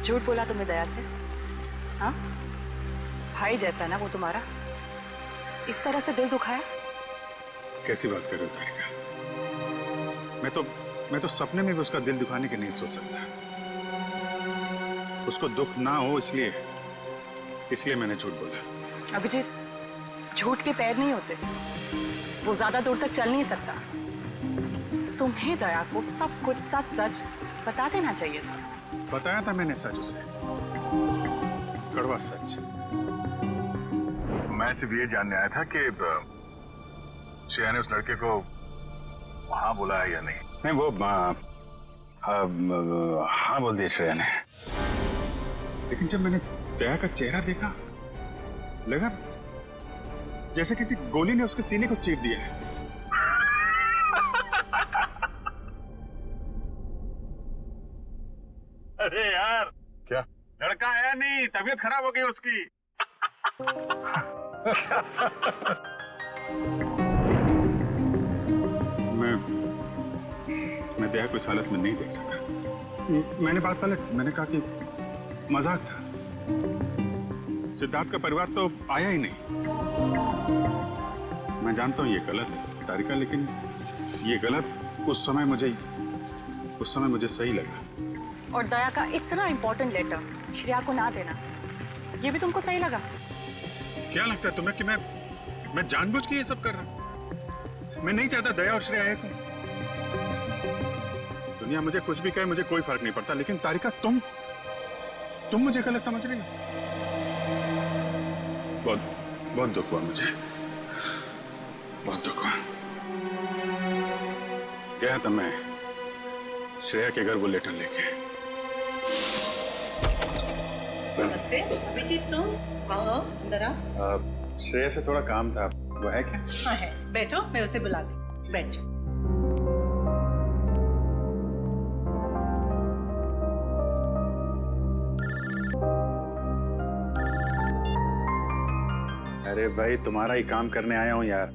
झूठ बोला तुमने दया से? हाँ, भाई जैसा ना वो तुम्हारा, इस तरह से दिल दुखाया? कैसी बात कर रहे हो तारिका? मैं तो सपने में भी उसका दिल दुखाने की नहीं सोच सकता। उसको दुख ना हो इसलिए मैंने झूठ बोला। अभिजीत, झूठ के पैर नहीं होते, वो ज्यादा दूर तक चल नहीं सकता। तुम्हें दया को सब कुछ सच सच बता देना चाहिए था। बताया था मैंने सच उसे, कड़वा सच। मैं सिर्फ ये जानने आया था कि श्रेया ने उस लड़के को हाँ बोला है या नहीं। नहीं, वो हाँ बोल दिया श्रेया ने, लेकिन जब मैंने दया का चेहरा देखा, लगा जैसे किसी गोली ने उसके सीने को चीर दिया है। अरे यार, क्या लड़का आया नहीं, तबीयत खराब हो गई उसकी। मैं दया को इस हालत में नहीं देख सका। मैंने बात पलट, मैंने कहा कि मजाक था। सिद्धार्थ का परिवार तो आया ही नहीं। मैं जानता हूं ये गलत है तारिका, लेकिन ये गलत उस समय मुझे सही लगा। और दया का इतना इंपॉर्टेंट लेटर श्रेया को ना देना, ये भी तुमको सही लगा? क्या लगता है तुम्हें कि मैं जानबूझ के ये सब कर रहा हूं? मैं नहीं चाहता दया और श्रेया आए तुम। दुनिया मुझे कुछ भी कहे, मुझे कोई फर्क नहीं पड़ता, लेकिन तारिका तुम मुझे गलत समझ रही हो। बहुत दुख हुआ मुझे, बहुत दुख हुआ। गया था मैं श्रेया के घर वो लेटर लेके। नमस्ते अभिजीत, तुम आओ अंदर आओ। श्रेया से थोड़ा काम था, वो है क्या? हाँ है, बैठो, मैं उसे बुलाती हूँ, बैठ जाओ। अरे भाई, तुम्हारा ही काम करने आया हूं यार।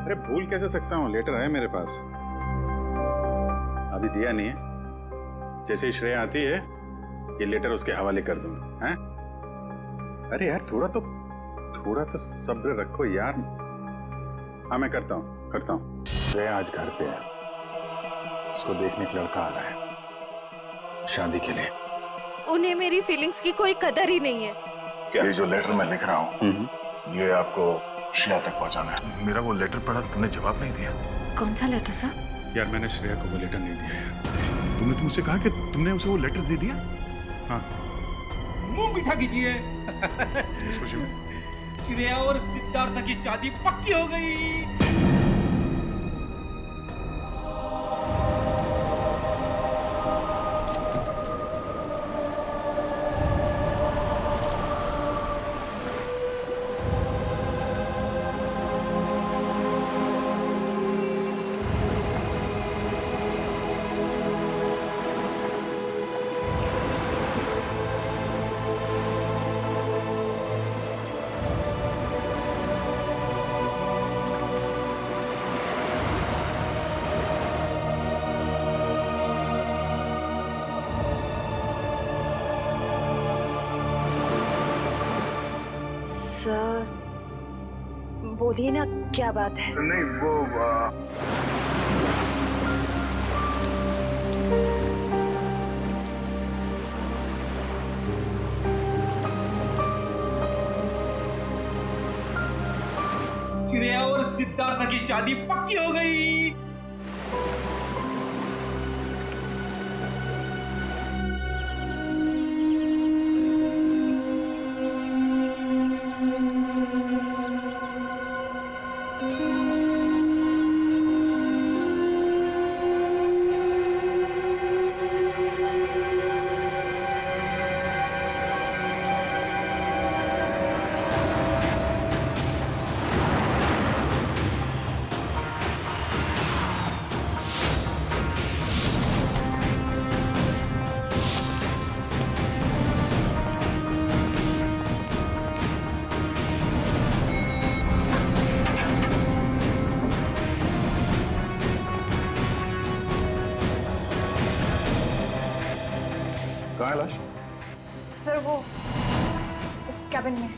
अरे भूल कैसे सकता हूँ, लेटर है मेरे पास, अभी दिया नहीं है। जैसे ही श्रेया आती है ये लेटर उसके हवाले कर दूंगा। हैं? अरे यार थोड़ा तो सब्र रखो यार। हाँ मैं करता हूँ। श्रेया आज घर पे है, उसको देखने एक लड़का आ रहा है शादी के लिए। उन्हें मेरी फीलिंग्स की कोई कदर ही नहीं है। ये जो लेटर मैं लिख रहा हूँ, ये आपको श्रेया तक पहुँचाना है। मेरा वो लेटर पढ़ा, तुमने जवाब नहीं दिया। कौन सा लेटर सर? यार मैंने श्रेया को वो लेटर नहीं दिया यार। तुमने मुझसे कहा कि तुमने उसे वो लेटर दे दिया। हाँ, मुंह मीठा कीजिए। इस खुशी में श्रेया और सिद्धार्थ की शादी पक्की हो गई। सर बोलिए ना, क्या बात है? नहीं वो श्रेया और सिद्धार्थ की शादी पक्की हो गई। कैबिन में।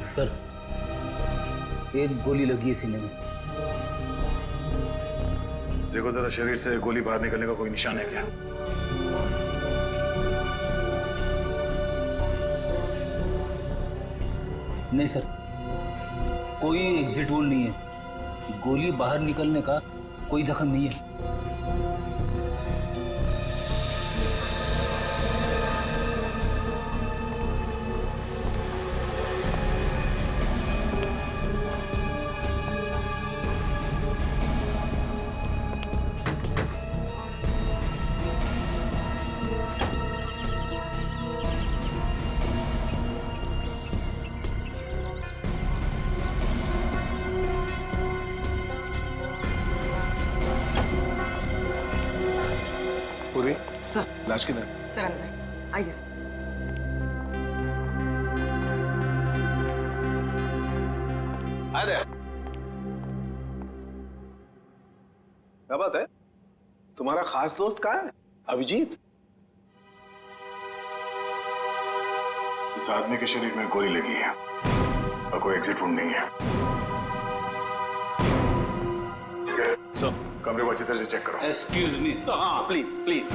सर, एक गोली लगी है सीने में। देखो जरा शरीर से गोली बाहर निकलने का कोई निशान है क्या? नहीं सर, कोई एग्जिट वोल नहीं है। गोली बाहर निकलने का कोई जख्म नहीं है। पूरी सर। लाश किधर? सर अंदर आइए सर। आए दे। क्या बात है? तुम्हारा खास दोस्त कहाँ है? अभिजीत? इस आदमी के शरीर में गोली लगी है और कोई एग्जिट वुंड नहीं है। ठीक है, सो कमरे को अच्छी तरह से चेक करो। Excuse me. हाँ प्लीज प्लीज।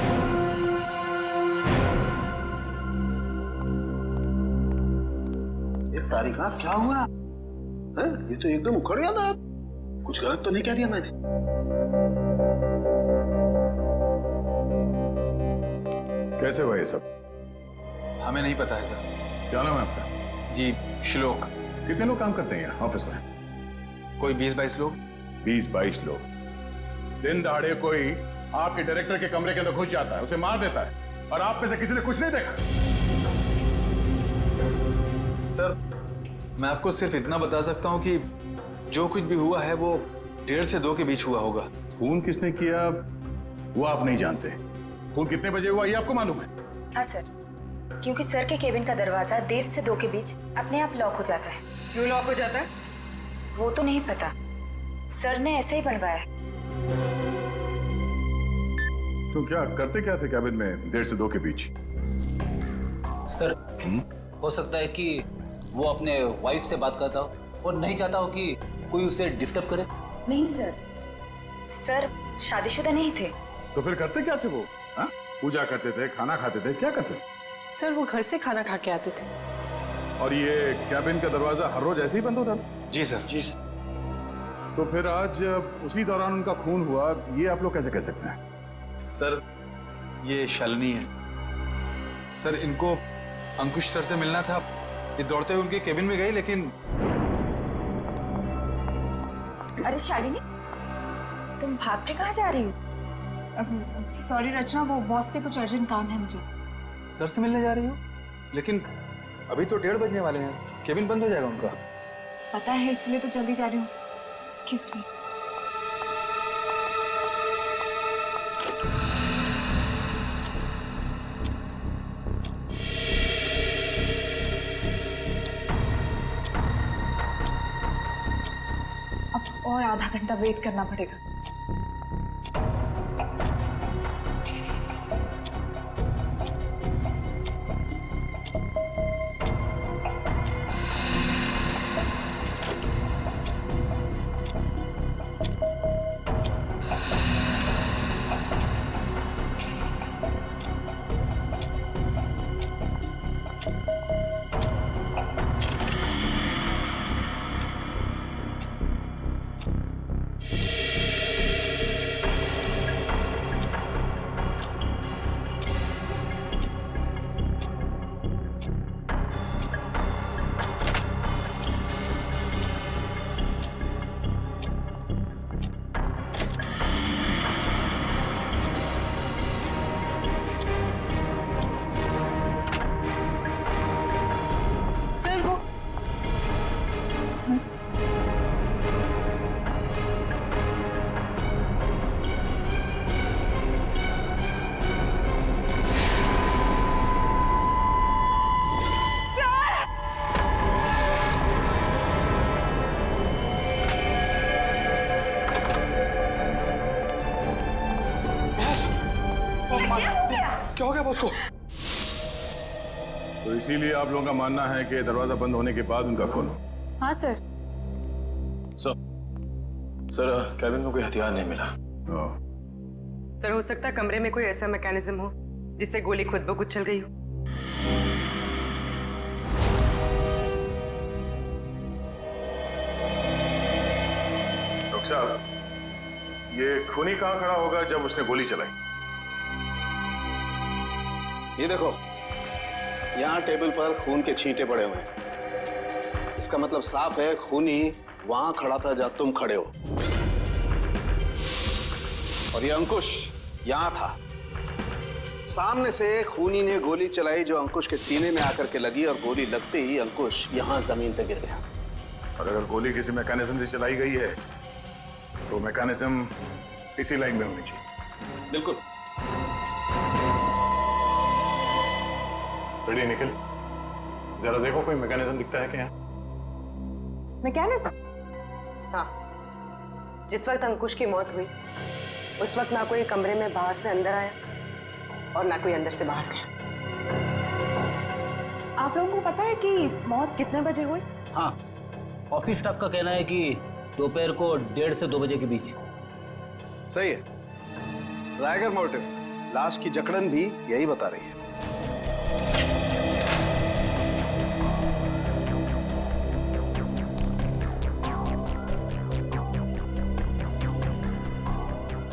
ये तारिका क्या हुआ है? ये तो एकदम उखड़ गया ना। कुछ गलत तो नहीं कह दिया मैंने? कैसे हुआ ये सब? हमें नहीं पता है सर। क्या नाम है आपका? जी श्लोक। कितने लोग काम करते हैं यहाँ ऑफिस में? कोई 20-22 लोग। 20-22 लोग। दिन दहाड़े कोई आपके डायरेक्टर के कमरे के अंदर घुस जाता है, उसे मार देता है, और आप में से किसी ने कुछ नहीं देखा? सर मैं आपको सिर्फ इतना बता सकता हूँ कि जो कुछ भी हुआ है वो 1:30 से 2 के बीच हुआ होगा। खून किसने किया वो आप नहीं जानते। खून कितने बजे हुआ ये आपको मालूम है? हाँ सर, क्योंकि सर के केबिन का दरवाजा 1:30 से 2 के बीच अपने आप लॉक हो जाता है। क्यों लॉक हो जाता है? वो तो नहीं पता, सर ने ऐसे ही बनवाया है। तो क्या करते क्या थे कैबिन में 1:30 से 2 के बीच? सर, हो सकता है कि वो अपने वाइफ से बात करता हो और नहीं चाहता हो कि कोई उसे डिस्टर्ब करे। नहीं सर, सर शादीशुदा नहीं थे। तो फिर करते क्या थे वो? हाँ? पूजा करते थे, खाना खाते थे, क्या करते थे? सर वो घर से खाना खा के आते थे। और ये कैबिन का दरवाजा हर रोज ऐसे ही बंद होता था? जी सर। जी सर। तो फिर आज उसी दौरान उनका खून हुआ, ये आप लोग कैसे कह सकते हैं? सर ये शालिनी है। सर इनको अंकुश सर से मिलना था। ये दौड़ते हुए उनके केबिन में गई, लेकिन अरे शालिनी, तुम भाग के कहाँ जा रही हो? सॉरी रचना, वो बॉस से कुछ अर्जेंट काम है मुझे। सर से मिलने जा रही हो? लेकिन अभी तो 1:30 बजने वाले हैं, केबिन बंद हो जाएगा उनका। पता है, इसलिए तो जल्दी जा रही हूँ। Excuse me. अब और आधा घंटा वेट करना पड़ेगा। देखो उसको। तो इसीलिए आप लोगों का मानना है कि दरवाजा बंद होने के बाद उनका खून हो। हाँ सर। सर कैबिन में कोई हथियार नहीं मिला। सर हो सकता है कमरे में कोई ऐसा मैकेनिज्म हो जिससे गोली खुद ब खुद चल गई हो। डॉक्टर साहब, ये खूनी कहाँ खड़ा होगा जब उसने गोली चलाई? ये देखो, यहाँ टेबल पर खून के छींटे पड़े हुए हैं। इसका मतलब साफ है खूनी वहां खड़ा था जब तुम खड़े हो। और ये अंकुश यहां था। सामने से खूनी ने गोली चलाई जो अंकुश के सीने में आकर के लगी और गोली लगते ही अंकुश यहां जमीन पर गिर गया। और अगर गोली किसी मैकेनिज्म से चलाई गई है तो मैकेनिज्म इसी लाइन में होनी चाहिए। बिल्कुल। रेडी निकल, जरा देखो कोई मैकेनिज्म दिखता है क्या? मैकेनिज्म? हाँ, जिस वक्त अंकुश की मौत हुई उस वक्त ना कोई कमरे में बाहर से अंदर आया और ना कोई अंदर से बाहर गया। आप लोगों को पता है कि मौत कितने बजे हुई? हाँ, ऑफिस स्टाफ का कहना है कि दोपहर को 1:30 से 2 बजे के बीच। सही है। राइगर मोर्टिस लाश की जकड़न भी यही बता रही है।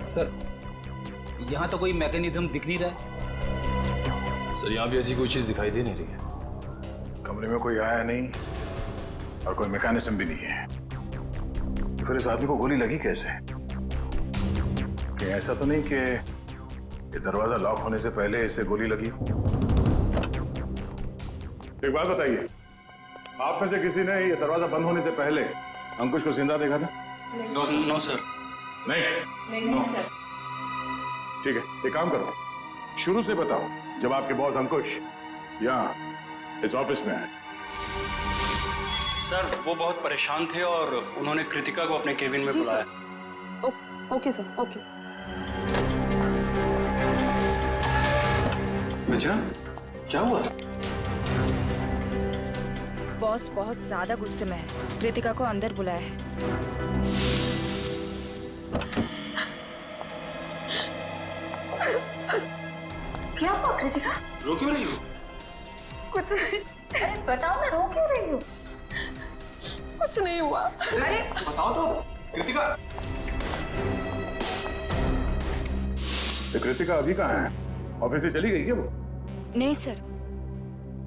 सर, यहाँ तो कोई मैकेनिज्म दिख नहीं रहा है। सर यहाँ भी ऐसी कोई चीज दिखाई दे नहीं रही है। कमरे में कोई आया नहीं और कोई मैकेनिज्म भी नहीं है, तो फिर इस आदमी को गोली लगी कैसे? कि ऐसा तो नहीं कि ये दरवाजा लॉक होने से पहले इसे गोली लगी? एक बात बताइए, आप में से किसी ने ये दरवाजा बंद होने से पहले अंकुश को जिंदा देखा था? No sir. नहीं सर। ठीक है, एक काम करो, शुरू से बताओ जब आपके बॉस अंकुश यहाँ इस ऑफिस में आए। सर वो बहुत परेशान थे और उन्होंने कृतिका को अपने केबिन में बुलाया। Okay sir, okay. रचना, क्या हुआ? बॉस बहुत ज्यादा गुस्से में है, कृतिका को अंदर बुलाया है। क्या हुआ कृतिका? रो क्यों रही हो? कुछ नहीं। अरे बताओ ना, रो क्यों रही हो? कुछ नहीं हुआ। अरे बताओ तो कृतिका। तो कृतिका अभी कहाँ है? ऑफिस से चली गई क्या वो? नहीं सर,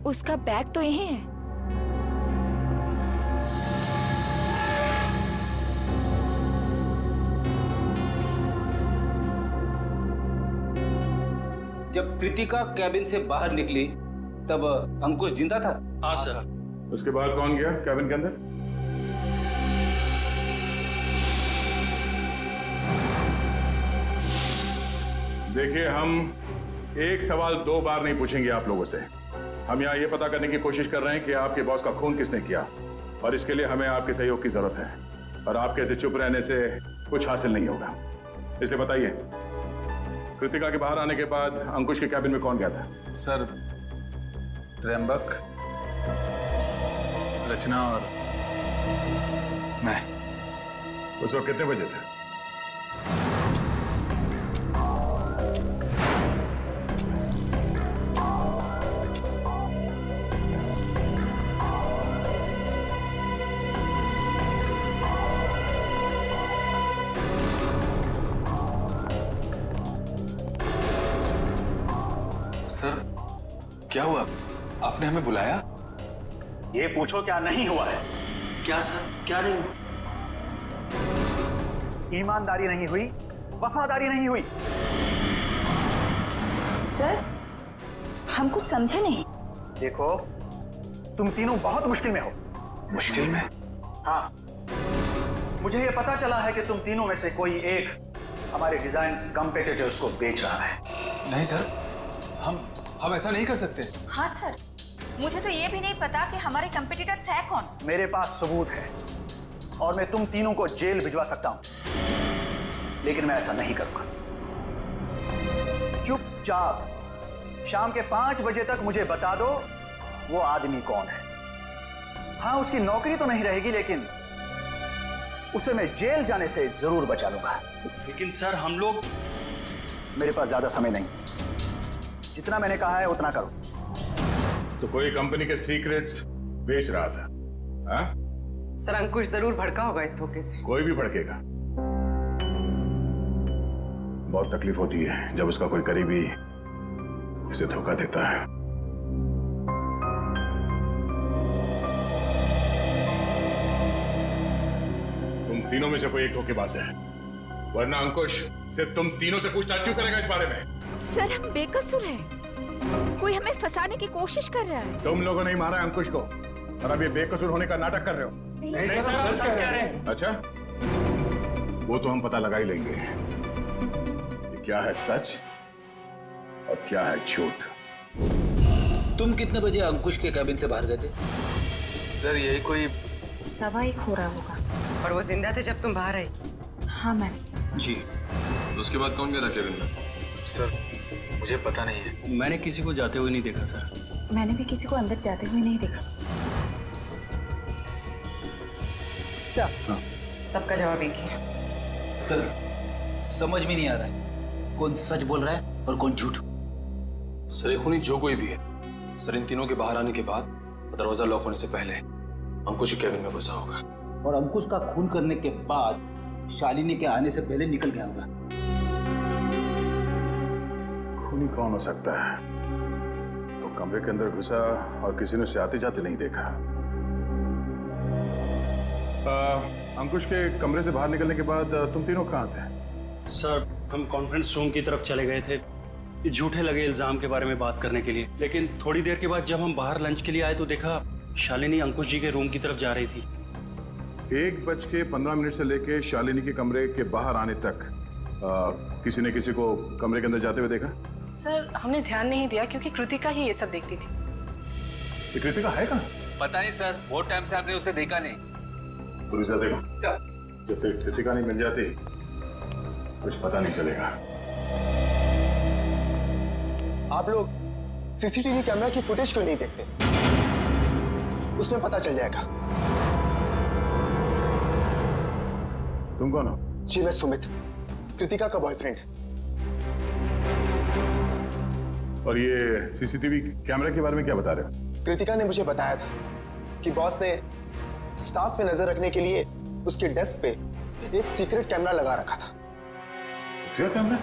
उसका बैग तो यहीं है। जब कृतिका कैबिन से बाहर निकली तब अंकुश जिंदा था? हाँ सर। उसके बाद कौन गया कैबिन के अंदर? देखिए, हम एक सवाल 2 बार नहीं पूछेंगे आप लोगों से। हम यहाँ ये पता करने की कोशिश कर रहे हैं कि आपके बॉस का खून किसने किया, और इसके लिए हमें आपके सहयोग की जरूरत है। और आपके ऐसे चुप रहने से कुछ हासिल नहीं होगा, इसलिए बताइए, कृतिका के बाहर आने के बाद अंकुश के कैबिन में कौन गया था? सर, त्र्यंबक, रचना और मैं। उस वक्त कितने बजे थे? सर, क्या हुआ? आपने हमें बुलाया? ये पूछो क्या नहीं हुआ है? क्या सर, क्या नहीं हुआ? ईमानदारी नहीं हुई, वफादारी नहीं हुई। सर, हम कुछ समझे नहीं। देखो, तुम तीनों बहुत मुश्किल में हो। मुश्किल में? हाँ, मुझे ये पता चला है कि तुम तीनों में से कोई एक हमारे डिजाइन्स कॉम्पिटिटर्स को बेच रहा है। नहीं सर, हम ऐसा नहीं कर सकते। हाँ सर, मुझे तो ये भी नहीं पता कि हमारे कंपटीटर्स है कौन। मेरे पास सबूत है और मैं तुम तीनों को जेल भिजवा सकता हूं, लेकिन मैं ऐसा नहीं करूंगा। चुपचाप शाम के 5 बजे तक मुझे बता दो वो आदमी कौन है। हाँ, उसकी नौकरी तो नहीं रहेगी, लेकिन उसे मैं जेल जाने से जरूर बचा लूंगा। लेकिन सर हम लोग... मेरे पास ज्यादा समय नहीं, जितना मैंने कहा है उतना करो। तो कोई कंपनी के सीक्रेट्स बेच रहा था? हाँ? सर अंकुश जरूर भड़का होगा इस धोखे से। कोई भी भड़केगा। बहुत तकलीफ होती है जब उसका कोई करीबी उसे धोखा देता है। तुम तीनों में से कोई एक धोखेबाज है, वरना अंकुश सिर्फ तुम तीनों से पूछताछ क्यों करेगा इस बारे में? सर हम बेकसूर हैं। कोई हमें फंसाने की कोशिश कर रहा है। तुम लोगों ने ही मारा अंकुश को और अब ये बेकसूर होने का नाटक कर रहे हो। नहीं सर, हम सच कह रहे हैं। अच्छा, वो तो हम पता लगा ही लेंगे कि क्या है सच और क्या है झूठ। तुम कितने बजे अंकुश के कैबिन से बाहर गए थे? सर यही कोई 1:15 हो रहा होगा। और वो जिंदा थे जब तुम बाहर आई? हाँ मैम। जी, तो उसके बाद कौन गया था केबिन में? सर मुझे पता नहीं है। मैंने किसी को जाते हुए नहीं देखा सर। मैंने भी किसी को अंदर जाते हुए नहीं देखा। सबका जवाब एक ही है। सर समझ में नहीं आ रहा है कौन सच बोल रहा है और कौन झूठ। सर खूनी जो कोई भी है, सर इन तीनों के बाहर आने के बाद दरवाजा लॉक होने से पहले अंकुश के कैबिन में घुसा होगा और अंकुश का खून करने के बाद शालिनी के आने से पहले निकल गया होगा। खूनी कौन हो सकता है? तो कमरे के अंदर घुसा और किसी ने उसे आते जाते नहीं देखा। अंकुश के कमरे से बाहर निकलने के बाद तुम तीनों कहाँ थे? सर हम कॉन्फ्रेंस रूम की तरफ चले गए थे ये झूठे लगे इल्जाम के बारे में बात करने के लिए, लेकिन थोड़ी देर के बाद जब हम बाहर लंच के लिए आए तो देखा शालिनी अंकुश जी के रूम की तरफ जा रही थी। 1:15 से लेके शालिनी के कमरे के बाहर आने तक किसी ने किसी को कमरे के अंदर जाते हुए देखा? सर हमने ध्यान नहीं दिया क्योंकि कृतिका ही ये सब देखती थी। ये कृतिका है कहाँ? पता नहीं सर, बहुत टाइम से आपने उसे देखा नहीं। पुलिस देखो, जब तक कृतिका नहीं मिल जाती कुछ पता नहीं चलेगा। आप लोग सीसीटीवी कैमरा की फुटेज क्यों नहीं देखते? उसमें पता चल जाएगा। तुम कौन हो? जी मैं सुमित, कृतिका का बॉयफ्रेंड। और ये सीसीटीवी कैमरा के बारे में क्या बता रहे हो? कृतिका ने मुझे बताया था कि बॉस ने स्टाफ पे नजर रखने के लिए उसके डेस्क पे एक सीक्रेट कैमरा लगा रखा था। क्या कैमरा?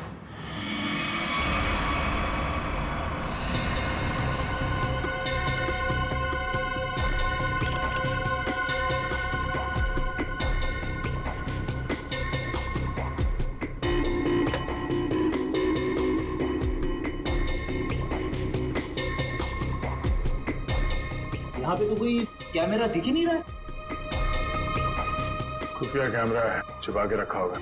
यहाँ पे तो कोई कैमरा दिख ही नहीं रहा है। खुफिया कैमरा है, छुपा के रखा होगा।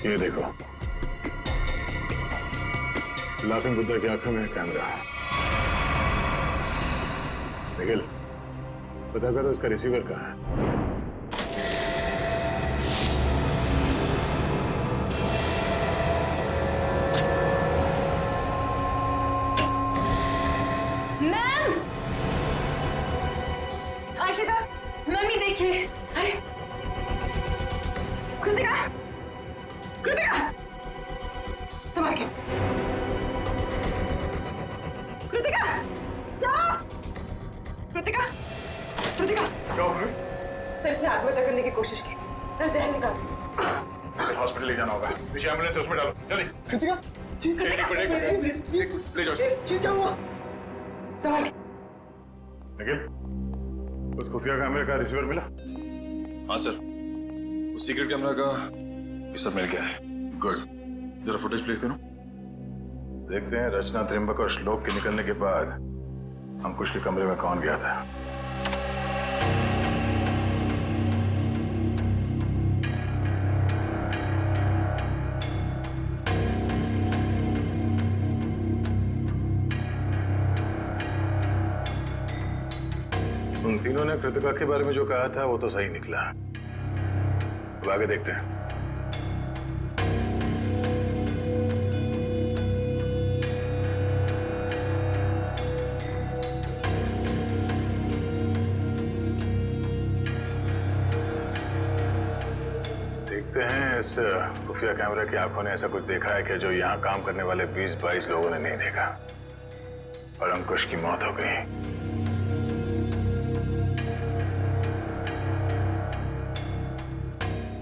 ये देखो, लाफिंग बुद्धा की आंखों में कैमरा है। निखिल, पता करो इसका रिसीवर कहाँ है। मैम, आशिता, मम्मी देखिए। कृतिका, कृतिका, संभाल के। कृतिका, जाओ। कृतिका, कृतिका। सर से आत्महत्या करने की कोशिश की, सर जहर निकाल। इसे हॉस्पिटल ले जाना होगा। पीछे एम्बुलेंस उसमें डालो, जल्दी। कृतिका, ले जाओ। क्या हुआ? संभाल के। निखिल, उस खुफिया कैमरे का रिसीवर मिला? हाँ सर, उस सीक्रेट कैमरा का ये सब मिल गया है। गुड, जरा फुटेज प्ले करो। देखते हैं रचना, त्रिंबक और श्लोक के निकलने के बाद अंकुश के कमरे में कौन गया था। ने कृतिका के बारे में जो कहा था वो तो सही निकला। अब आगे देखते हैं। देखते हैं इस खुफिया कैमरे की आंखों ने ऐसा कुछ देखा है कि जो यहाँ काम करने वाले 20-22 लोगों ने नहीं देखा और अंकुश की मौत हो गई।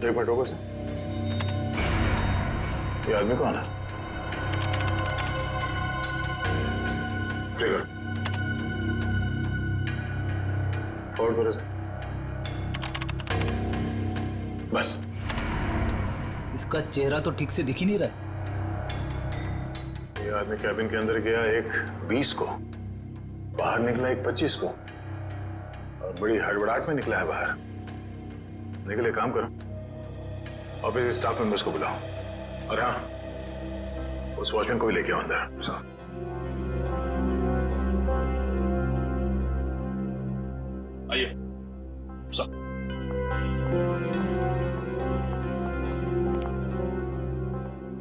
एक मिनट रुको सर, ये आदमी कौन है? फोन करो सर। बस इसका चेहरा तो ठीक से दिख ही नहीं रहा है। ये आदमी कैबिन के अंदर गया एक 20 को, बाहर निकला एक 25 को, और बड़ी हड़बड़ाहट में निकला है बाहर। निकले, काम करो, ऑफिस के स्टाफ मेंबर्स को बुलाओ, और हाँ, उस वॉचमैन को भी लेके आओ अंदर। आइए सब।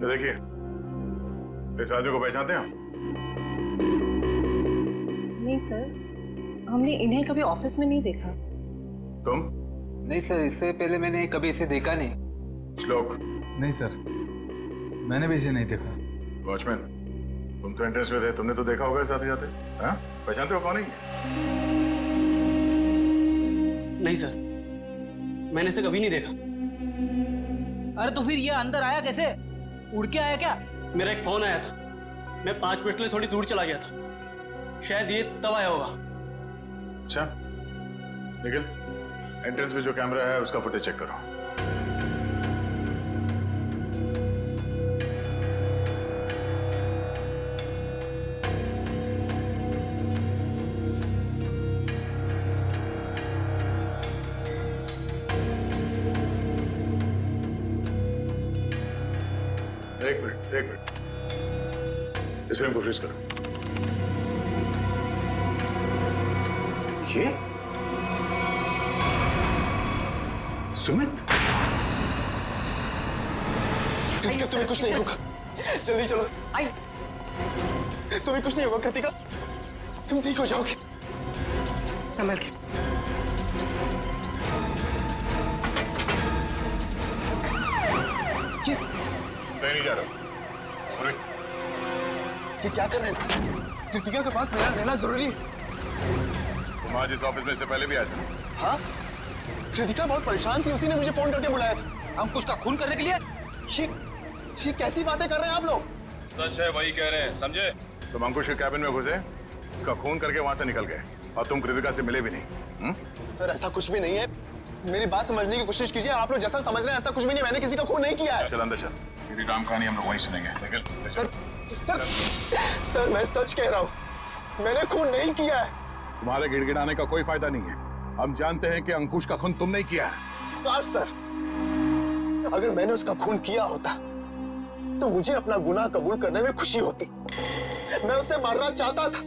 देखिए, इस आदमी को पहचानते हैं आप? नहीं सर, हमने इन्हें कभी ऑफिस में नहीं देखा। तुम? नहीं सर, इससे पहले मैंने कभी इसे देखा नहीं। श्लोक? नहीं सर, मैंने भी इसे नहीं देखा। वॉचमैन, तुम तो एंट्रेंस में थे, तुमने तो देखा होगा साथ ही जाते। हाँ, पहचानते हो कौन है? नहीं सर, मैंने इसे कभी नहीं देखा। अरे तो फिर ये अंदर आया कैसे? उड़ के आया क्या? मेरा एक फोन आया था, मैं 5 मिनट के लिए थोड़ी दूर चला गया था, शायद ये तब आया होगा। अच्छा, निखिल, एंट्रेंस में जो कैमरा है उसका फुटेज चेक करो। एक मिनट, इस फ्रेम को फ्रीज करो। ये सुमित? कृतिका, तुम्हें कुछ नहीं होगा, जल्दी चलो। आई, तुम्हें कुछ नहीं होगा कृतिका, तुम ठीक हो जाओगे। संभल के। नहीं जा रहा। अरे ये क्या कर रहे हैं सर? कृतिका के पास मेरा रहना जरूरी है। तुम आज इस ऑफिस में से पहले भी आए थे? हाँ, कृतिका बहुत परेशान थी, उसी ने मुझे फोन करके बुलाया था। अंकुश का खून करने के लिए? ये कैसी बातें कर रहे हैं आप लोग? सच है, वही कह रहे हैं, समझे? तुम अंकुश के कैबिन में घुसे, उसका खून करके वहां से निकल गए, और तुम कृतिका से मिले भी नहीं। सर, ऐसा कुछ भी नहीं है, मेरी बात समझने की कोशिश कीजिए। आप लोग जैसा समझ रहे हैं ऐसा कुछ भी नहीं, मैंने किसी का खून नहीं किया है। चल अंदर चल, मेरी राम कहानी हम लोग वहीं सुनेंगे। सर, मैं सच कह रहा हूँ, मैंने खून नहीं किया है। तुम्हारे गिड़गिड़ाने का कोई फायदा नहीं है, हम जानते हैं कि अंकुश का खून तुम नहीं किया है। काश सर, अगर मैंने उसका खून किया होता तो मुझे अपना गुनाह कबूल करने में खुशी होती। मैं उसे मारना चाहता था,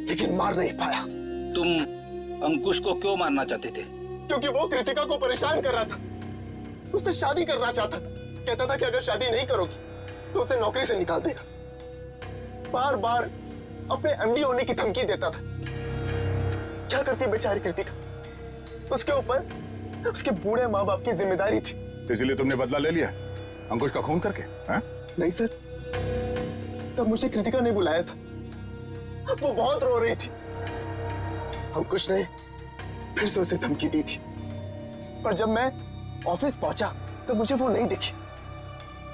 लेकिन मार नहीं पाया। तुम अंकुश को क्यों मारना चाहते थे? क्योंकि वो कृतिका को परेशान कर रहा था, उससे शादी करना चाहता था। कहता था कि अगर शादी नहीं करोगी तो उसे नौकरी से निकाल देगा। बार बार अपने एमडी होने की धमकी देता था। क्या करती बेचारी कृतिका, उसके ऊपर उसके बूढ़े माँ बाप की जिम्मेदारी थी। इसीलिए तुमने बदला ले लिया अंकुश का खून करके? हा? नहीं सर, तब मुझे कृतिका ने बुलाया था, वो बहुत रो रही थी। अंकुश ने फिर से उसे धमकी दी थी, पर जब मैं ऑफिस पहुंचा तो मुझे वो नहीं दिखी।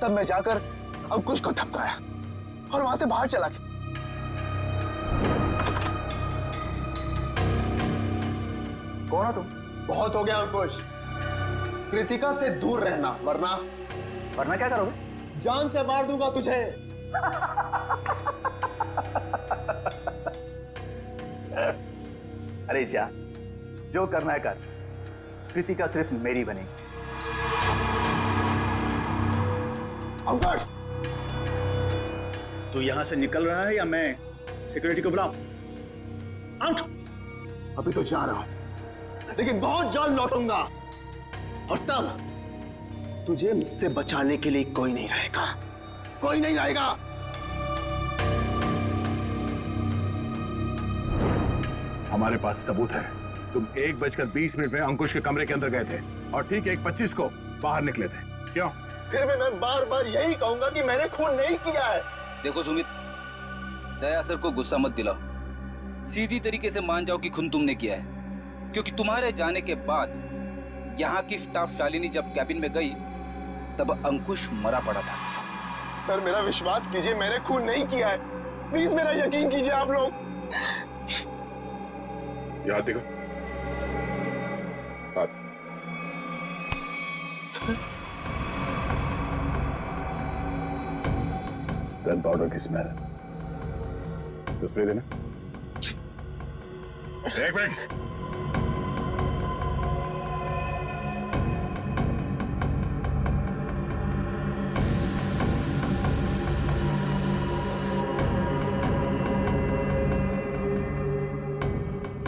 तब मैं जाकर अंकुश को धमकाया और वहां से बाहर चला गया। कौन हो तुम? बहुत हो गया अंकुश, कृतिका से दूर रहना, वरना क्या करोगे? जान से मार दूंगा तुझे। अरे जा, जो करना है कर, कृतिका सिर्फ मेरी बनेगी। अंकुश, तू यहां से निकल रहा है या मैं सिक्योरिटी को बुलाऊं? आउट! अभी तो जा रहा हूं, लेकिन बहुत जल्द लौटूंगा। और तब तुझे मुझसे बचाने के लिए कोई नहीं रहेगा, कोई नहीं रहेगा। हमारे पास सबूत है। तुम 1:20 में अंकुश के कमरे के अंदर गए थे और ठीक 1:25 को बाहर निकले थे। क्यों? फिर भी मैं बार बार यही कहूंगा कि मैंने खून नहीं किया है। देखो सुमित, दया सर को गुस्सा मत दिलाओ। सीधी तरीके से मान जाओ कि खून तुमने किया है, क्योंकि तुम्हारे जाने के बाद यहाँ की स्टाफ शालिनी जब कैबिन में गई तब अंकुश मरा पड़ा था। सर मेरा विश्वास कीजिए, मैंने खून नहीं किया है। प्लीज मेरा यकीन कीजिए आप लोग। याद देखो। सर गन पाउडर की स्मेल। स्प्रे देना। एक मिनट।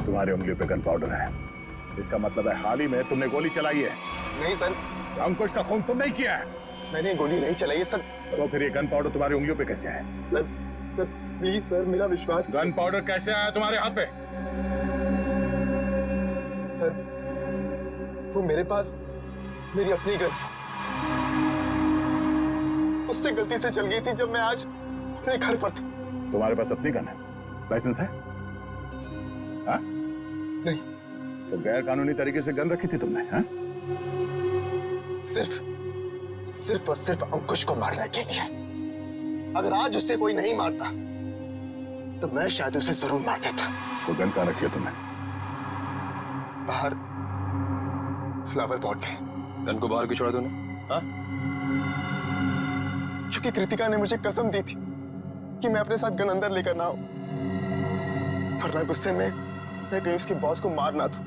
तुम्हारी उंगलियों पे गन पाउडर है, इसका मतलब है हाल ही में तुमने गोली चलाई है। नहीं सर, अंकुश का खून तुम नहीं किया है। मैंने गोली नहीं चलाई है सर। तो फिर ये गन पाउडर तुम्हारी उंगलियों पे कैसे है? सर प्लीज सर, मेरा विश्वास। गन पाउडर कैसे आया तुम्हारे हाथ पे? सर वो मेरे पास मेरी अपनी गन, उससे गलती से चल गई थी जब मैं आज अपने घर पर था। तुम्हारे पास अपनी गन है? लाइसेंस है? हाँ? नहीं। तो गैर कानूनी तरीके से गन रखी थी तुमने? हाँ? सिर्फ और सिर्फ अंकुश को मारने के लिए। अगर आज उससे कोई नहीं मारता तो मैं शायद उसे जरूर मार देता। तो गन कहाँ रखी है तुमने? बाहर फ्लावर पॉट पे। गन को बाहर क्यों छोड़ा तूने? हाँ? क्योंकि कृतिका ने मुझे कसम दी थी कि मैं अपने साथ गन अंदर लेकर ना आऊं, वरना गुस्से में मैं कहीं उसके बॉस को मार ना दूं,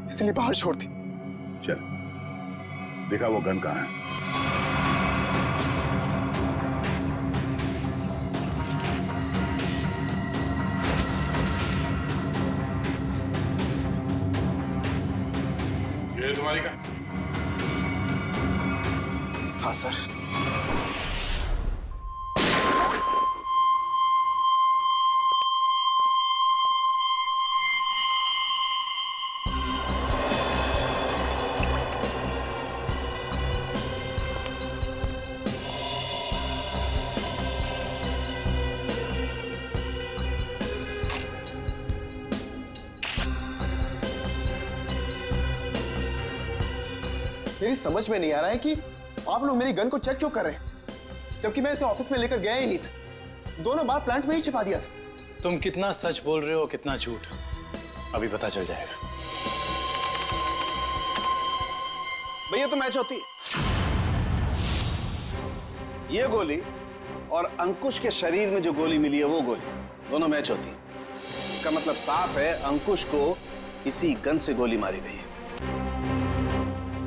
इसलिए बाहर छोड़ दी। चल देखा वो गन कहाँ है? ये तुम्हारी गन? हाँ सर। मेरी समझ में नहीं आ रहा है कि आप लोग मेरी गन को चेक क्यों कर रहे हैं, जबकि मैं इसे ऑफिस में लेकर गया ही नहीं था। दोनों बार प्लांट में ही छिपा दिया था। तुम कितना सच बोल रहे हो कितना झूठ अभी पता चल जाएगा। भैया तो मैच होती है। ये गोली और अंकुश के शरीर में जो गोली मिली है वो गोली, दोनों मैच होती है। इसका मतलब साफ है अंकुश को इसी गन से गोली मारी गई है।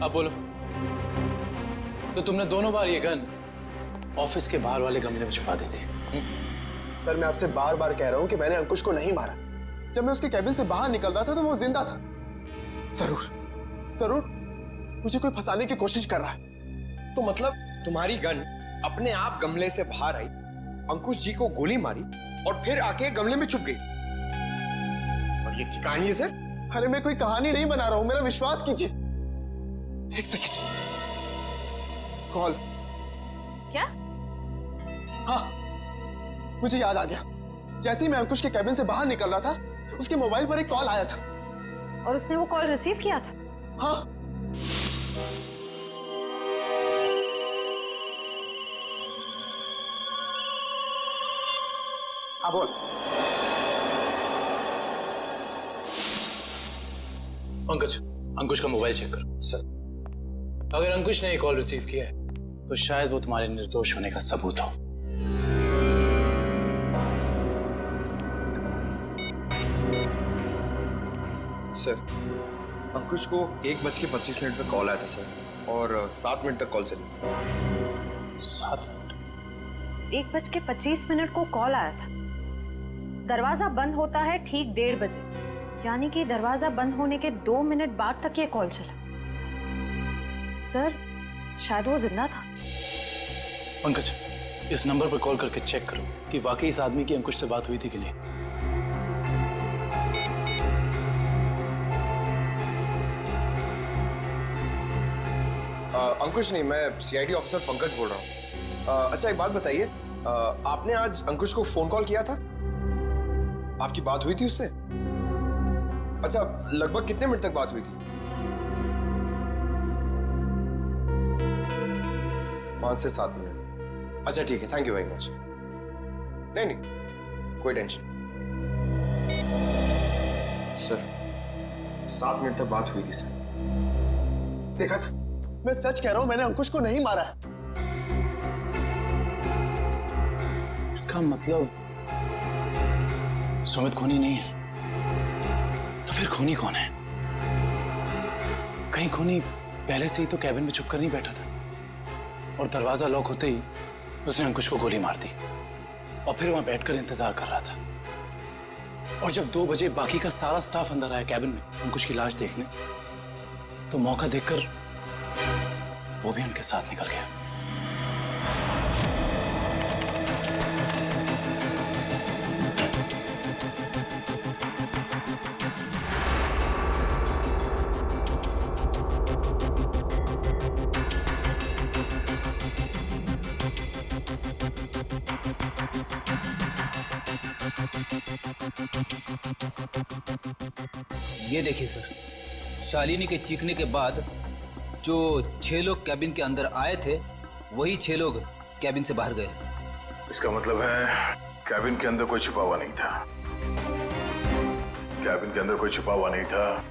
अब बोलो, तो तुमने दोनों बार ये गन ऑफिस के बाहर वाले गमले में छुपा दी थी? सर मैं आपसे बार बार कह रहा हूं कि मैंने अंकुश को नहीं मारा। जब मैं उसके कैबिन से बाहर निकल रहा था तो वो जिंदा था। जरूर मुझे कोई फंसाने की कोशिश कर रहा है। तो मतलब तुम्हारी गन अपने आप गमले से बाहर आई, अंकुश जी को गोली मारी और फिर आके गमले में छुप गई। और ये कहानी है सर? अरे मैं कोई कहानी नहीं बना रहा हूं, मेरा विश्वास कीजिए। एक सेकंड, कॉल। क्या? हाँ मुझे याद आ गया। जैसे ही मैं अंकुश के कैबिन से बाहर निकल रहा था उसके मोबाइल पर एक कॉल आया था। और उसने वो कॉल रिसीव किया था? हाँ। हाँ बोल। पंकज, अंकुश का मोबाइल चेक करो। सर, अगर अंकुश ने ये कॉल रिसीव किया है तो शायद वो तुम्हारे निर्दोष होने का सबूत हो। सर, अंकुश को 1:25 पे कॉल आया था सर, और 7 मिनट तक कॉल चली। 7 मिनट? 1:25 को कॉल आया था। दरवाजा बंद होता है ठीक 1:30 बजे। यानी कि दरवाजा बंद होने के 2 मिनट बाद तक ये कॉल चला। सर, शायद वो जिंदा था। पंकज, इस नंबर पर कॉल करके चेक करो कि वाकई इस आदमी की अंकुश से बात हुई थी कि नहीं। अंकुश नहीं, मैं सीआईडी ऑफिसर पंकज बोल रहा हूँ। अच्छा, एक बात बताइए, आपने आज अंकुश को फोन कॉल किया था? आपकी बात हुई थी उससे? अच्छा, लगभग कितने मिनट तक बात हुई थी? 5 से 7 मिनट। अच्छा ठीक है, थैंक यू वेरी मच। नहीं नहीं, कोई टेंशन। सर, 7 मिनट तक बात हुई थी सर। देखा सर, मैं सच कह रहा हूं, मैंने अंकुश को नहीं मारा है। इसका मतलब सुमित खूनी नहीं है, तो फिर खूनी कौन है? कहीं खूनी पहले से ही तो कैबिन में छुप कर नहीं बैठा था और दरवाजा लॉक होते ही उसने अंकुश को गोली मार दी और फिर वहां बैठकर इंतजार कर रहा था। और जब 2 बजे बाकी का सारा स्टाफ अंदर आया कैबिन में अंकुश की लाश देखने, तो मौका देखकर वो भी उनके साथ निकल गया। ये देखिए सर, शालिनी के चीखने के बाद जो 6 लोग कैबिन के अंदर आए थे, वही 6 लोग कैबिन से बाहर गए। इसका मतलब है कैबिन के अंदर कोई छुपा हुआ नहीं था। कैबिन के अंदर कोई छुपा हुआ नहीं था।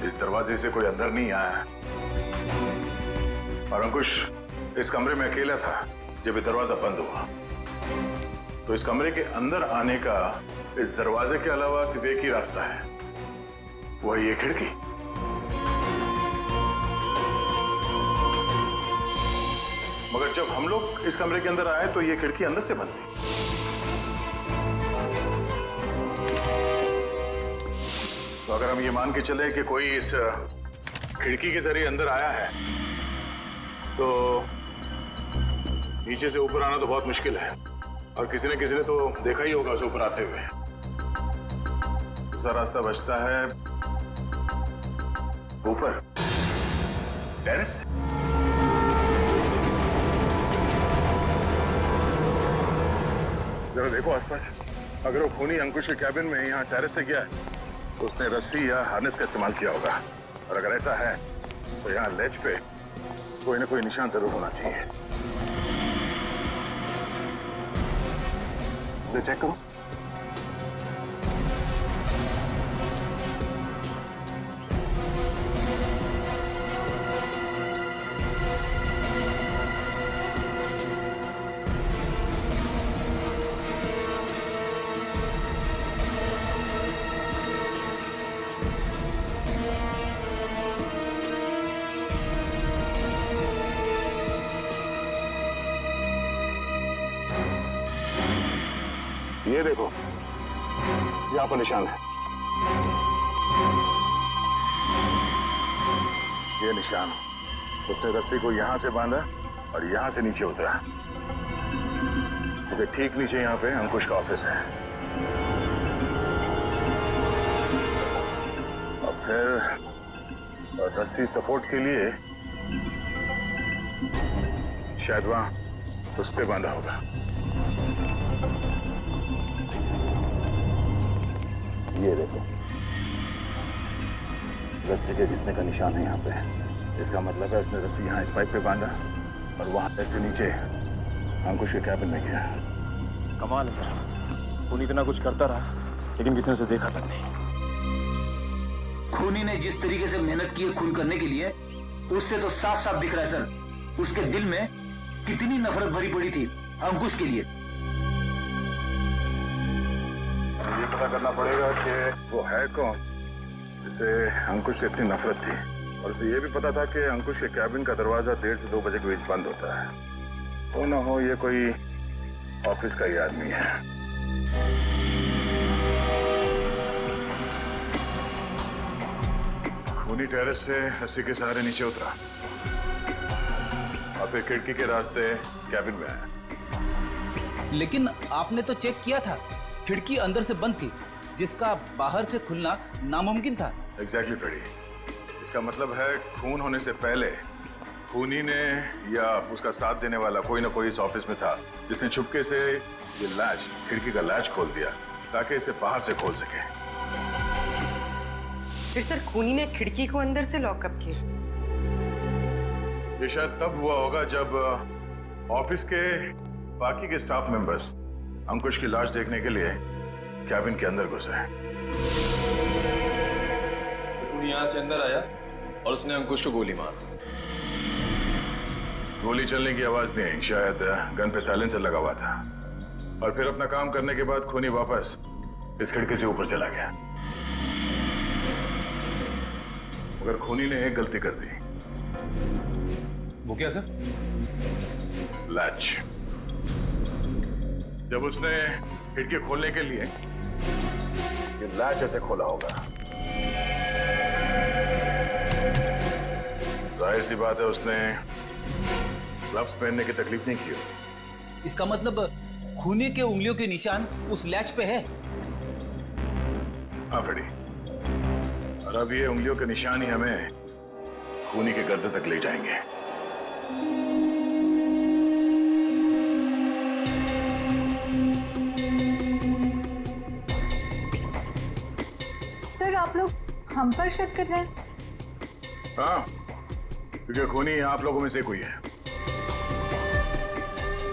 इस दरवाजे से कोई अंदर नहीं आया और अंकुश इस कमरे में अकेला था जब ये दरवाजा बंद हुआ। तो इस कमरे के अंदर आने का इस दरवाजे के अलावा सिर्फ एक ही रास्ता है, वो है ये खिड़की। मगर जब हम लोग इस कमरे के अंदर आए तो ये खिड़की अंदर से बंद थी। तो अगर हम ये मान के चले कि कोई इस खिड़की के जरिए अंदर आया है, तो नीचे से ऊपर आना तो बहुत मुश्किल है और किसी ने तो देखा ही होगा उसे ऊपर आते हुए। दूसरा रास्ता बचता है ऊपर, टेरेस। जरा देखो आसपास, अगर वो खूनी अंकुश के कैबिन में यहाँ टेरेस से गया है तो उसने रस्सी या हार्नेस का इस्तेमाल किया होगा, और अगर ऐसा है तो यहाँ लेज पे कोई ना कोई निशान जरूर होना चाहिए। मुझे चेक करो। ये देखो, यहाँ पर निशान है। ये निशान, उसने रस्सी को यहाँ से बांधा और यहाँ से नीचे उतरा। तो ठीक नीचे यहाँ पे अंकुश का ऑफिस है। और फिर रस्सी सपोर्ट के लिए शायद वहां उस पे बांधा होगा। ये देखो, रस्सी के घिसने का निशान है यहाँ पे। इसका मतलब है उसने रस्सी यहाँ इस पाइप पे बांधा और वहां से नीचे अंकुश के कैबिन में गया। कमाल है सर, खूनी इतना कुछ करता रहा लेकिन किसी ने उसे देखा तक नहीं। खूनी ने जिस तरीके से मेहनत की है खून करने के लिए, उससे तो साफ साफ दिख रहा है सर, उसके दिल में कितनी नफरत भरी पड़ी थी अंकुश के लिए। ये पता करना पड़ेगा कि वो है कौन जिसे अंकुश से इतनी नफरत थी, और उसे ये भी पता था कि अंकुश के कैबिन का दरवाजा 1:30 से 2 बजे के बीच बंद होता है। हो ना हो ये कोई ऑफिस का ही आदमी है। खूनी टेरेस से रस्सी के सहारे नीचे उतरा और फिर खिड़की के रास्ते कैबिन में आया। लेकिन आपने तो चेक किया था, खिड़की अंदर से बंद थी, जिसका बाहर से खुलना नामुमकिन था। एग्जैक्टली फ्रेडी, इसका मतलब है खून होने से पहले खूनी ने या उसका साथ देने वाला कोई ना कोई इस ऑफिस में था, जिसने छुपके से ये लैच, खिड़की का लैच खोल दिया ताकि इसे बाहर से खोल सके। फिर सर खूनी ने खिड़की को अंदर से लॉकअप किया। ये शायद तब हुआ होगा जब ऑफिस के बाकी के स्टाफ मेंबर्स अंकुश की लाश देखने के लिए कैबिन के अंदर घुसे। खूनी यहाँ से अंदर आया और उसने अंकुश को गोली मार दी। गोली चलने की आवाज नहीं, शायद गन पे साइलेंसर लगा हुआ था। और फिर अपना काम करने के बाद खूनी वापस इस खिड़की से ऊपर चला गया। मगर खूनी ने एक गलती कर दी। वो क्या सर? लैच। जब उसने खिड़की खोलने के लिए ये लैच ऐसे खोला होगा, जाहिर सी बात है उसने ग्लव्स पहनने की तकलीफ नहीं की होगी। इसका मतलब खूनी के उंगलियों के निशान उस लैच पे है। हाँ फ्रेडी, और अब ये उंगलियों के निशान ही हमें खूनी के गर्दन तक ले जाएंगे। सर आप लोग हम पर शक कर रहे हैं? हाँ, क्योंकि खूनी आप लोगों में से कोई है।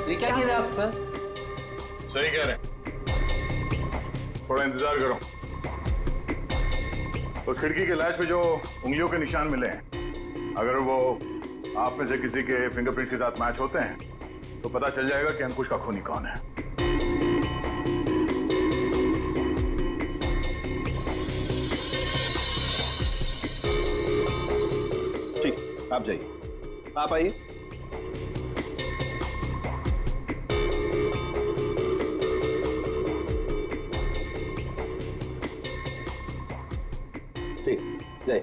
ये क्या कह रहे हैं आप सर? सही कह रहे हैं, थोड़ा इंतजार करो। उस खिड़की के लैच पे जो उंगलियों के निशान मिले हैं, अगर वो आप में से किसी के फिंगरप्रिंट्स के साथ मैच होते हैं तो पता चल जाएगा कि अंकुश का खूनी कौन है। ठीक, आप जाइए, आप आइए। ठीक, जाइए।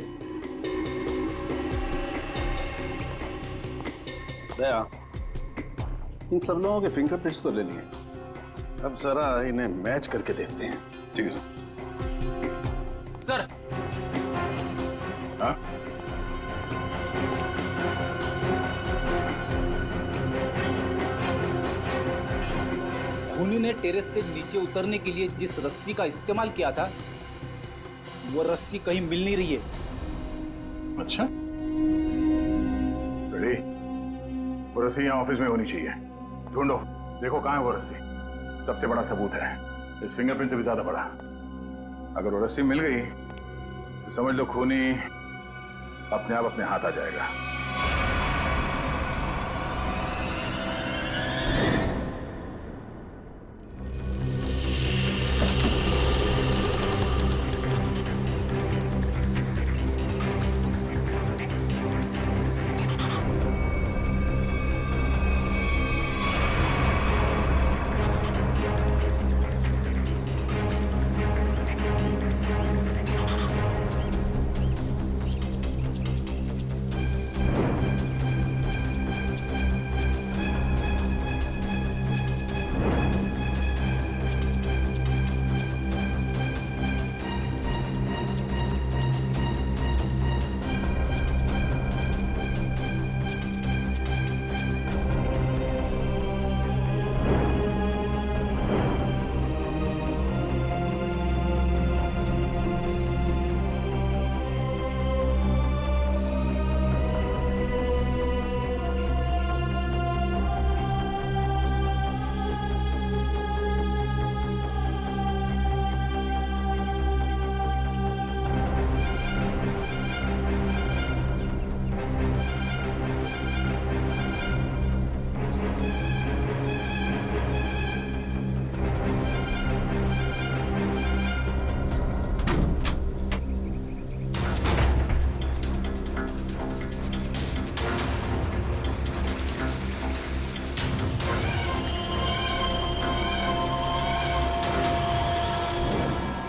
दया, इन सब लोगों के फिंगरप्रिंट्स तो ले लिए, अब जरा इन्हें मैच करके देखते हैं। ठीक है सर। हाँ? खूनी ने टेरेस से नीचे उतरने के लिए जिस रस्सी का इस्तेमाल किया था, वो रस्सी कहीं मिल नहीं रही है। अच्छा, रेडी? वो रस्सी यहाँ ऑफिस में होनी चाहिए। ढूंढो, देखो कहाँ है वो रस्सी। सबसे बड़ा सबूत है, इस फिंगरप्रिंट से भी ज्यादा बड़ा। अगर वो रस्सी मिल गई तो समझ लो खूनी अपने आप अपने हाथ आ जाएगा।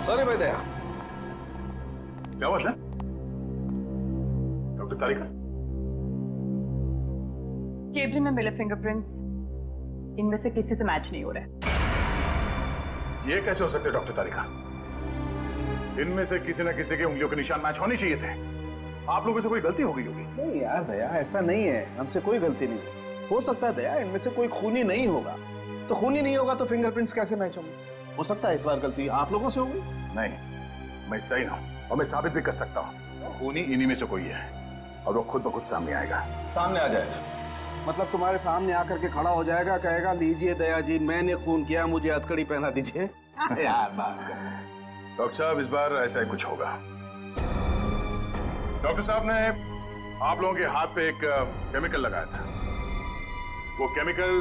सॉरी भाई दया, क्या बात है? तारिका, केबिन में मिले फिंगरप्रिंट्स इनमें से किसी से मैच नहीं हो रहे। ये कैसे हो सकते डॉक्टर तारिका? इनमें से किसी न किसी के उंगलियों के निशान मैच होने चाहिए थे। आप लोगों से कोई गलती हो गई होगी। नहीं यार दया, ऐसा नहीं है, हमसे कोई गलती नहीं। हो सकता है दया इनमें से कोई खूनी नहीं होगा, तो खूनी नहीं होगा तो फिंगरप्रिंट्स कैसे मैच होंगे? हो सकता है इस बार गलती आप लोगों से होगी। नहीं, मैं सही हूं और मैं साबित भी कर सकता हूं। खूनी इन्हीं में से कोई है और वो खुद ब खुद सामने आएगा। सामने आ जाएगा मतलब तुम्हारे सामने आकर के खड़ा हो जाएगा, कहेगा लीजिए दया जी मैंने खून किया, मुझे हथकड़ी पहना दीजिए। यार बात कर। डॉक्टर साहब इस बार ऐसा ही कुछ होगा। डॉक्टर साहब ने आप लोगों के हाथ पे एक केमिकल लगाया था। वो केमिकल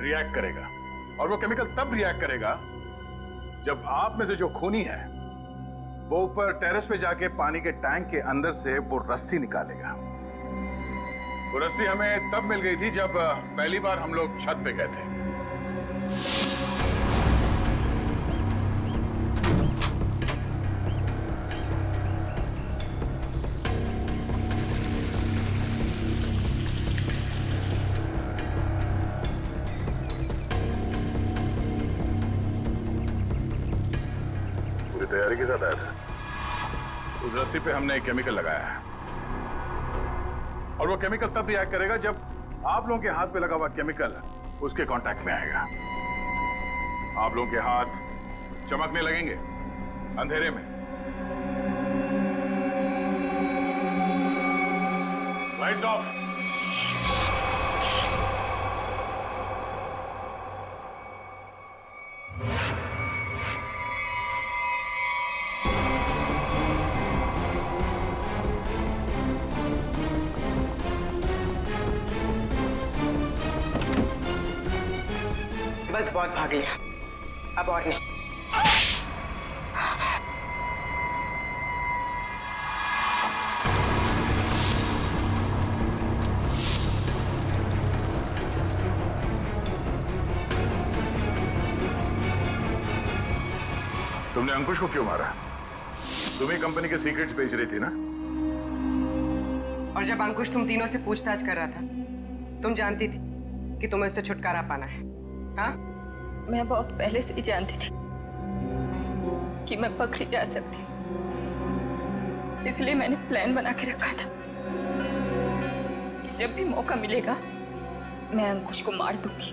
रिएक्ट करेगा और वो केमिकल तब रिएक्ट करेगा जब आप में से जो खूनी है वो ऊपर टेरेस पे जाके पानी के टैंक के अंदर से वो रस्सी निकालेगा। वो रस्सी हमें तब मिल गई थी जब पहली बार हम लोग छत पे गए थे। पूरी तैयारी के साथ आया था। उस रस्सी पे हमने एक केमिकल लगाया है और वो केमिकल तब रिएक्ट करेगा जब आप लोगों के हाथ पे लगा हुआ केमिकल उसके कांटेक्ट में आएगा। आप लोगों के हाथ चमकने लगेंगे अंधेरे में। Lights off. बस बहुत भाग लिया, अब और नहीं। तुमने अंकुश को क्यों मारा? तुम ही कंपनी के सीक्रेट्स बेच रही थी ना? और जब अंकुश तुम तीनों से पूछताछ कर रहा था, तुम जानती थी कि तुम्हें उससे छुटकारा पाना है। हाँ? मैं बहुत पहले से ही जानती थी कि मैं पकड़ी जा सकती, इसलिए मैंने प्लान बना के रखा था कि जब भी मौका मिलेगा मैं अंकुश को मार दूंगी।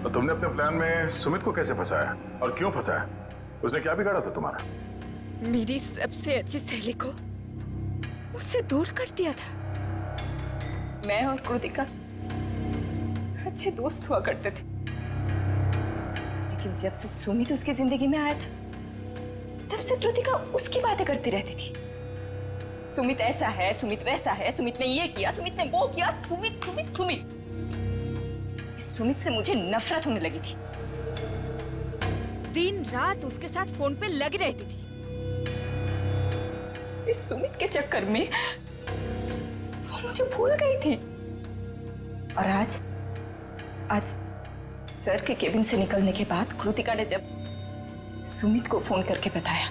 तो तुमने अपने प्लान में सुमित को कैसे फंसाया और क्यों फंसाया? उसने क्या बिगाड़ा था तुम्हारा? मेरी सबसे अच्छी सहेली को मुझसे दूर कर दिया था। मैं और कृतिका अच्छे दोस्त हुआ करते थे, लेकिन जब से सुमित उसकी जिंदगी में आया था तब से कृतिका उसकी बातें करती रहती थी। सुमित ऐसा है, सुमित वैसा है, सुमित ने ये किया, सुमित ने वो किया, सुमित सुमित सुमित। इस सुमित से मुझे नफरत होने लगी थी। दिन रात उसके साथ फोन पे लगी रहती थी। इस सुमित के चक्कर में वो मुझे भूल गई थी। और आज सर के केबिन से निकलने के बाद कृतिका ने जब सुमित को फोन करके बताया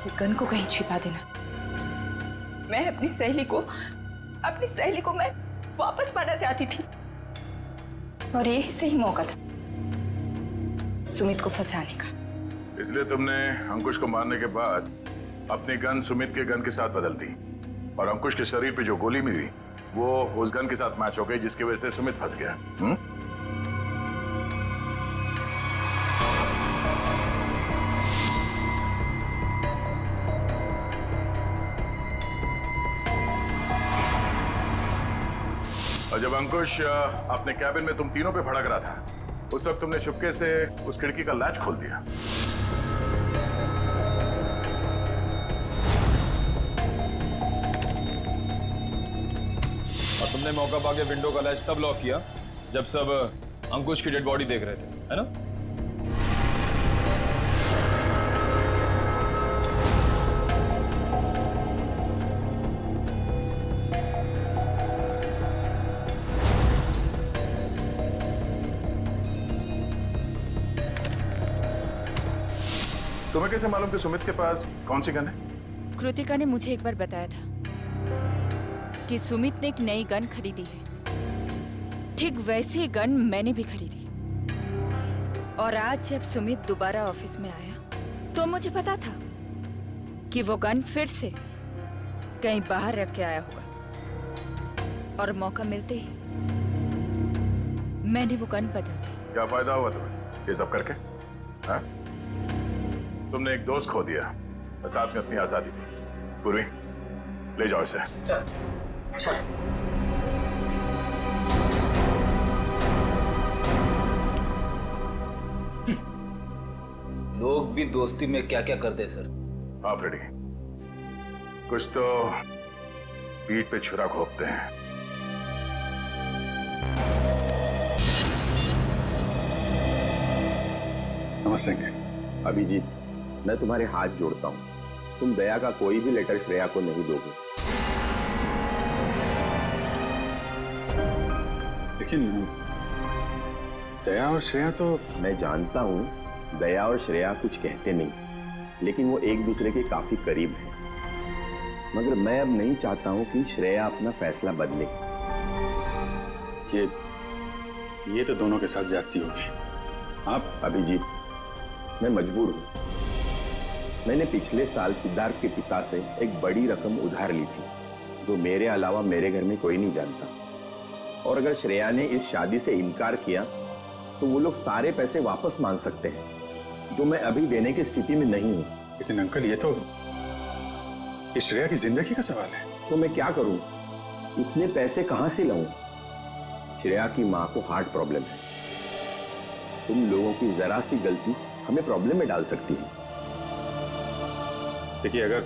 कि गन को कहीं छिपा देना, मैं अपनी सहेली को मैं वापस पाना चाहती थी और यही सही मौका था सुमित को फंसाने का। इसलिए तुमने अंकुश को मारने के बाद अपनी गन सुमित के गन के साथ बदल दी और अंकुश के शरीर पे जो गोली मिली वो उस गन के साथ मैच हो गई, जिसकी वजह से सुमित फंस गया। और जब अंकुश अपने कैबिन में तुम तीनों पे भड़क रहा था, उस वक्त तुमने चुपके से उस खिड़की का लैच खोल दिया। और तुमने मौका पाके विंडो का लैच तब लॉक किया जब सब अंकुश की डेड बॉडी देख रहे थे, है ना? तुम्हें कैसे मालूम कि सुमित के पास कौन सी गन है? कृतिका ने मुझे एक बार बताया था कि सुमित ने एक नई गन खरीदी है। ठीक वैसी गन मैंने भी खरीदी। और आज जब सुमित दोबारा ऑफिस में आया तो मुझे पता था कि वो गन फिर से कहीं बाहर रख के आया होगा। और मौका मिलते ही मैंने वो गन बदल दी। क्या फायदा हुआ तुम्हें ये सब करके? हाँ? तुमने एक दोस्त खो दिया और साथ में अपनी आजादी दी। पूर्वी, ले जाओ इसे। Sir, sir. लोग भी दोस्ती में क्या क्या करते हैं सर। हाँ फ्रेडी, कुछ तो पीठ पे छुरा घोंपते हैं। नमस्ते। अभिजीत, मैं तुम्हारे हाथ जोड़ता हूँ, तुम दया का कोई भी लेटर श्रेया को नहीं दोगे। लेकिन दया और श्रेया तो... मैं जानता हूँ दया और श्रेया कुछ कहते नहीं, लेकिन वो एक दूसरे के काफी करीब हैं। मगर मैं अब नहीं चाहता हूँ कि श्रेया अपना फैसला बदले। ये तो दोनों के साथ ज्यादती होगी। आप... अभिजीत, मैं मजबूर हूँ। मैंने पिछले साल सिद्धार्थ के पिता से एक बड़ी रकम उधार ली थी, जो मेरे अलावा मेरे घर में कोई नहीं जानता। और अगर श्रेया ने इस शादी से इनकार किया तो वो लोग सारे पैसे वापस मांग सकते हैं, जो मैं अभी देने की स्थिति में नहीं हूँ। लेकिन अंकल, ये तो श्रेया की जिंदगी का सवाल है। तो मैं क्या करूँ? इतने पैसे कहाँ से लाऊं? श्रेया की माँ को हार्ट प्रॉब्लम है। तुम लोगों की जरा सी गलती हमें प्रॉब्लम में डाल सकती है। देखिए, अगर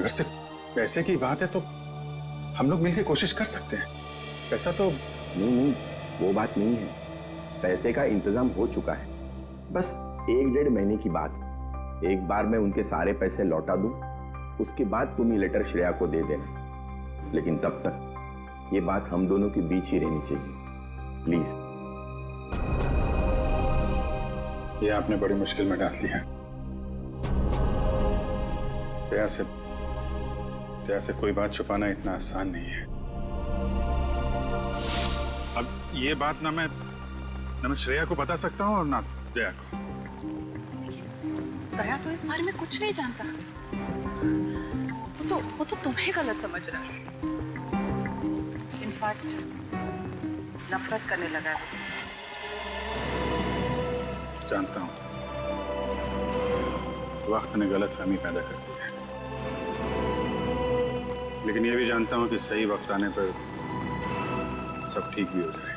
सिर्फ पैसे की बात है तो हम लोग मिलकर कोशिश कर सकते हैं। पैसा तो... नहीं, वो बात नहीं है। पैसे का इंतजाम हो चुका है, बस 1-1.5 महीने की बात। एक बार मैं उनके सारे पैसे लौटा दूं, उसके बाद तुम ये लेटर श्रेया को दे देना। लेकिन तब तक ये बात हम दोनों के बीच ही रहनी चाहिए, प्लीज। ये आपने बड़ी मुश्किल में डाल दिया। दया से कोई बात छुपाना इतना आसान नहीं है। अब ये बात ना मैं श्रेया को बता सकता हूँ और ना दया को। दया तो इस बारे में कुछ नहीं जानता। वो तो तुम्हें गलत समझ रहा है। इनफैक्ट नफरत करने लगा है वो तुमसे। जानता हूँ, वक्त ने गलतफहमी पैदा कर दी है, लेकिन ये भी जानता हूँ कि सही वक्त आने पर सब ठीक भी हो जाए।